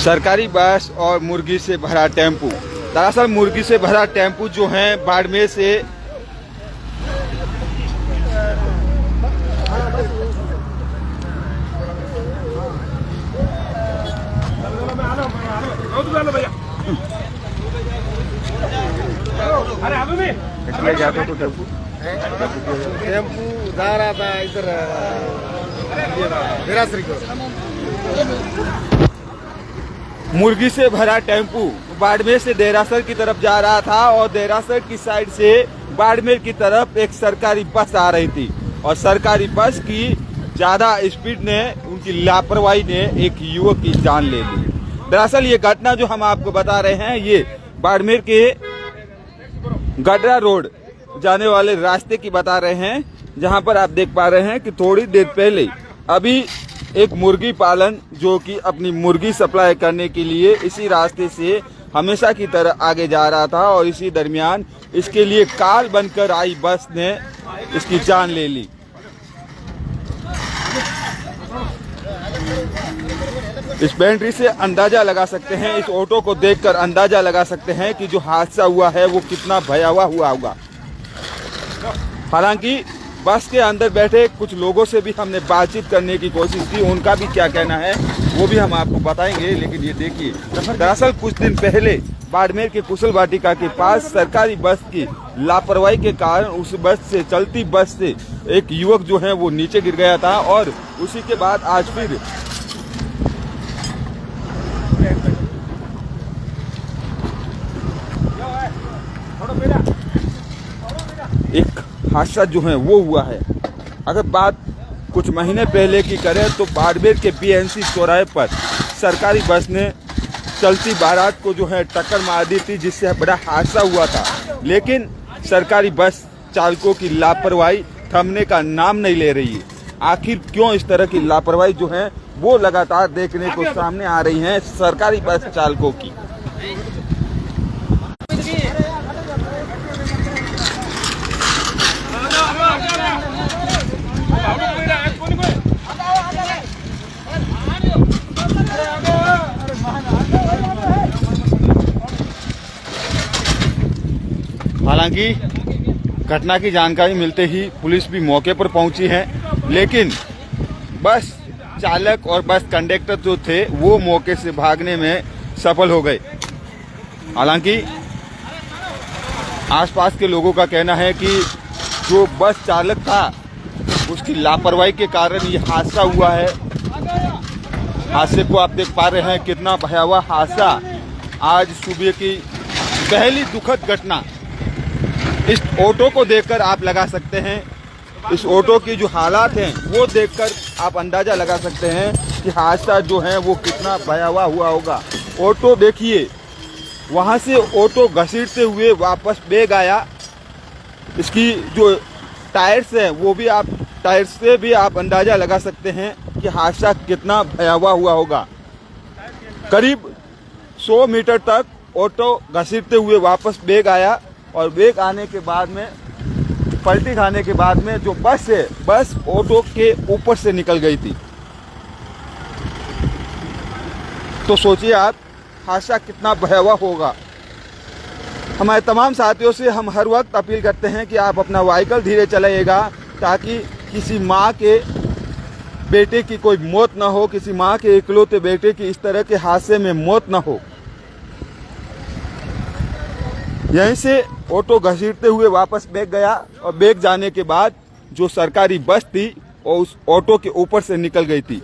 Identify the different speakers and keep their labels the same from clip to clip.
Speaker 1: सरकारी बस और मुर्गी से भरा टेम्पू। दरअसल मुर्गी से भरा टेम्पू जो है बाड़मेर से इसलिए जाते तो टेम्पू
Speaker 2: जा रहा था इधर देरासरी को।
Speaker 1: मुर्गी से भरा टेम्पू बाड़मेर से देरासर की तरफ जा रहा था और देरासर की साइड से बाड़मेर की तरफ एक सरकारी बस आ रही थी और सरकारी बस की ज्यादा स्पीड ने, उनकी लापरवाही ने एक युवक की जान ले ली। दरअसल ये घटना जो हम आपको बता रहे हैं ये बाड़मेर के गडरा रोड जाने वाले रास्ते की बता रहे हैं, जहां पर आप देख पा रहे हैं कि थोड़ी देर पहले अभी एक मुर्गी पालन जो कि अपनी मुर्गी सप्लाई करने के लिए इसी रास्ते से हमेशा की तरह आगे जा रहा था और इसी दरमियान इसके लिए काल बनकर आई बस ने इसकी जान ले ली। इस बैटरी से अंदाजा लगा सकते हैं, इस ऑटो को देखकर अंदाजा लगा सकते हैं कि जो हादसा हुआ है वो कितना भयावह हुआ होगा। हालांकि बस के अंदर बैठे कुछ लोगों से भी हमने बातचीत करने की कोशिश की, उनका भी क्या कहना है वो भी हम आपको बताएंगे। लेकिन ये देखिए, दरअसल कुछ दिन पहले बाड़मेर के कुशल वाटिका के पास सरकारी बस की लापरवाही के कारण उस बस से, चलती बस से एक युवक जो है वो नीचे गिर गया था और उसी के बाद आज फिर एक हादसा जो है वो हुआ है। अगर बात कुछ महीने पहले की करें तो बाड़मेर के बीएनसी चौराहे पर सरकारी बस ने चलती बारात को जो है टक्कर मार दी थी, जिससे बड़ा हादसा हुआ था। लेकिन सरकारी बस चालकों की लापरवाही थमने का नाम नहीं ले रही है। आखिर क्यों इस तरह की लापरवाही जो है वो लगातार देखने को सामने आ रही है सरकारी बस चालकों की। हालांकि घटना की जानकारी मिलते ही पुलिस भी मौके पर पहुंची है, लेकिन बस चालक और बस कंडक्टर जो थे वो मौके से भागने में सफल हो गए। हालांकि आसपास के लोगों का कहना है कि जो बस चालक था उसकी लापरवाही के कारण ये हादसा हुआ है। हादसे को आप देख पा रहे हैं, कितना भयावह हादसा। आज सुबह की पहली दुखद घटना। इस ऑटो को देखकर आप लगा सकते हैं, इस ऑटो की जो हालात हैं वो देखकर आप अंदाजा लगा सकते हैं कि हादसा जो है वो कितना भयावह हुआ होगा। ऑटो देखिए, वहां से ऑटो घसीटते हुए वापस बैग आया। इसकी जो टायर्स हैं वो भी आप टायर्स से भी आप अंदाजा लगा सकते हैं कि हादसा कितना भयावह हुआ होगा। करीब 100 मीटर तक ऑटो घसीटते हुए वापस बैग आया और बैग आने के बाद में, पलटी खाने के बाद में जो बस है, बस ऑटो के ऊपर से निकल गई थी। तो सोचिए आप, हादसा कितना भयावह होगा। हमारे तमाम साथियों से हम हर वक्त अपील करते हैं कि आप अपना व्हीकल धीरे चलाइएगा, ताकि किसी माँ के बेटे की कोई मौत ना हो, किसी माँ के इकलौते बेटे की इस तरह के हादसे में मौत ना हो। यहीं से ऑटो घसीटते हुए वापस बैग गया और बैग जाने के बाद जो सरकारी बस थी वो उस ऑटो के ऊपर से निकल गई थी।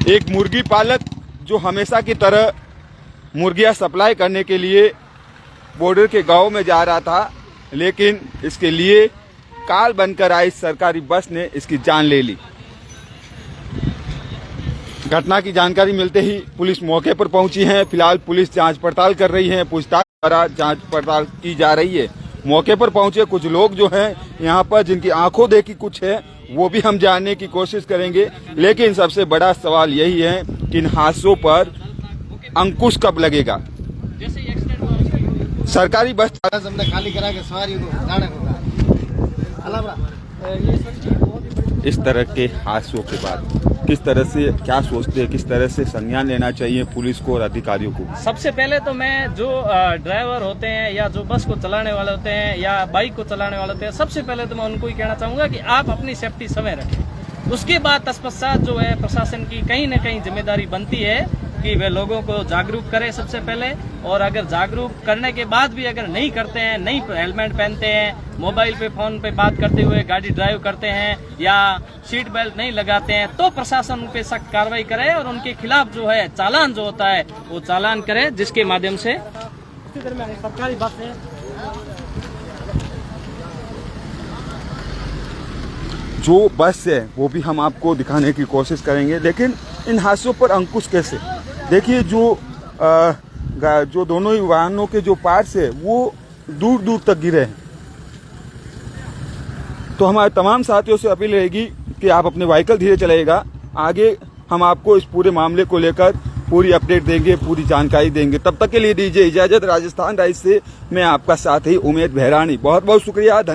Speaker 1: एक मुर्गी पालक जो हमेशा की तरह मुर्गियां सप्लाई करने के लिए बॉर्डर के गांव में जा रहा था, लेकिन इसके लिए काल बनकर आई सरकारी बस ने इसकी जान ले ली। घटना की जानकारी मिलते ही पुलिस मौके पर पहुंची है। फिलहाल पुलिस जांच पड़ताल कर रही है, पूछताछ द्वारा जांच पड़ताल की जा रही है। मौके पर पहुंचे कुछ लोग जो हैं यहाँ पर, जिनकी आंखों देखी कुछ है, वो भी हम जानने की कोशिश करेंगे। लेकिन सबसे बड़ा सवाल यही है कि इन हादसों पर अंकुश कब लगेगा। सरकारी बस
Speaker 2: खाली करा के सवारी को
Speaker 1: इस तरह के हादसों के बाद किस तरह से क्या सोचते हैं, किस तरह से संज्ञान लेना चाहिए पुलिस को और अधिकारियों को? सबसे पहले तो मैं जो ड्राइवर होते हैं या जो बस को चलाने वाले होते हैं या बाइक को चलाने वाले होते हैं, सबसे पहले तो मैं उनको ही कहना चाहूंगा कि आप अपनी सेफ्टी समय रखें। उसके बाद तत्पश्चात जो है प्रशासन की कहीं न कहीं जिम्मेदारी बनती है कि वे लोगों को जागरूक करें सबसे पहले। और अगर जागरूक करने के बाद भी अगर नहीं करते हैं, नहीं हेलमेट पहनते हैं, मोबाइल पे फोन पे बात करते हुए गाड़ी ड्राइव करते हैं या सीट बेल्ट नहीं लगाते हैं, तो प्रशासन उन पे सख्त कार्रवाई करे और उनके खिलाफ जो है चालान जो होता है वो चालान करे, जिसके माध्यम से सरकारी बस है जो बस है वो भी हम आपको दिखाने की कोशिश करेंगे। लेकिन इन हादसों पर अंकुश कैसे? देखिए जो दोनों ही वाहनों के जो पार्ट्स है वो दूर दूर तक गिरे हैं। तो हमारे तमाम साथियों से अपील रहेगी कि आप अपने व्हीकल धीरे चलाइएगा। आगे हम आपको इस पूरे मामले को लेकर पूरी अपडेट देंगे, पूरी जानकारी देंगे। तब तक के लिए दीजिए इजाजत। राजस्थान राइज से मैं आपका साथी उमेद भैरानी, बहुत बहुत शुक्रिया, धन्यवाद।